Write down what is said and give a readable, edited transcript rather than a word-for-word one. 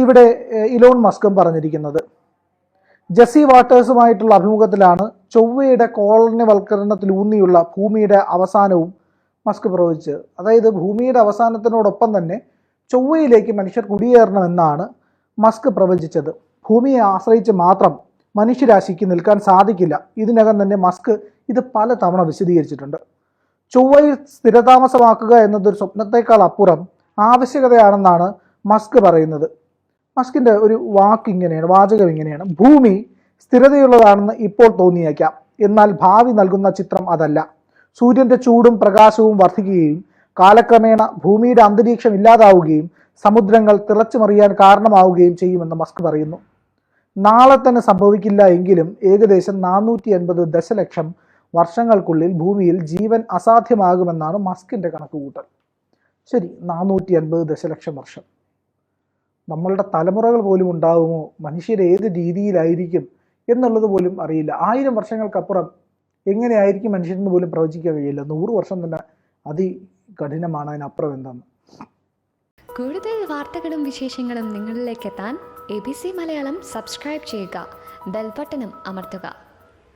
ഇവിടെ ഇലോൺ മസ്കും പറഞ്ഞിരിക്കുന്നത്. ജെസ്സി വാട്ടേഴ്സുമായിട്ടുള്ള അഭിമുഖത്തിലാണ് ചൊവ്വയുടെ കോളനിവൽക്കരണത്തിലൂന്നിയുള്ള ഭൂമിയുടെ അവസാനവും മസ്ക് പ്രവചിച്ചത്. അതായത് ഭൂമിയുടെ അവസാനത്തിനോടൊപ്പം തന്നെ ചൊവ്വയിലേക്ക് മനുഷ്യർ കുടിയേറണമെന്നാണ് മസ്ക് പ്രവചിച്ചത്. ഭൂമിയെ ആശ്രയിച്ച് മാത്രം മനുഷ്യരാശിക്ക് നിൽക്കാൻ സാധിക്കില്ല. ഇതിനകം തന്നെ മസ്ക് ഇത് പല തവണ വിശദീകരിച്ചിട്ടുണ്ട്. ചൊവ്വയിൽ സ്ഥിരതാമസമാക്കുക എന്നതൊരു സ്വപ്നത്തെക്കാൾ അപ്പുറം ആവശ്യകതയാണെന്നാണ് മസ്ക് പറയുന്നത്. മസ്കിന്റെ ഒരു വാചകം ഇങ്ങനെയാണ്: ഭൂമി സ്ഥിരതയുള്ളതാണെന്ന് ഇപ്പോൾ തോന്നിയേക്കാം, എന്നാൽ ഭാവി നൽകുന്ന ചിത്രം അതല്ല. സൂര്യന്റെ ചൂടും പ്രകാശവും വർദ്ധിക്കുകയും കാലക്രമേണ ഭൂമിയുടെ അന്തരീക്ഷം ഇല്ലാതാവുകയും സമുദ്രങ്ങൾ തിളച്ചുമറിയാൻ കാരണമാവുകയും ചെയ്യുമെന്ന് മസ്ക് പറയുന്നു. നാളെ തന്നെ സംഭവിക്കില്ല എങ്കിലും ഏകദേശം 480 ദശലക്ഷം വർഷങ്ങൾക്കുള്ളിൽ ഭൂമിയിൽ ജീവൻ അസാധ്യമാകുമെന്നാണ് മസ്കിന്റെ കണക്കുകൂട്ടൽ. ശരി, 480 ദശലക്ഷം വർഷം. നമ്മളുടെ തലമുറകൾ പോലും ഉണ്ടാകുമോ? മനുഷ്യർ ഏത് രീതിയിലായിരിക്കും എന്നുള്ളത് പോലും അറിയില്ല. 1000 വർഷങ്ങൾക്കപ്പുറം എങ്ങനെയായിരിക്കും മനുഷ്യരെന്ന് പോലും പ്രവചിക്കാൻ കഴിയില്ല. 100 വർഷം തന്നെ അതികഠിനമാണ്. അതിനപ്പുറം എന്താണ്? കൂടുതൽ വാർത്തകളും വിശേഷങ്ങളും നിങ്ങളിലേക്ക് എത്താൻ ABC മലയാളം സബ്സ്ക്രൈബ് ചെയ്യുക, ബെൽ ബട്ടണും അമർത്തുക.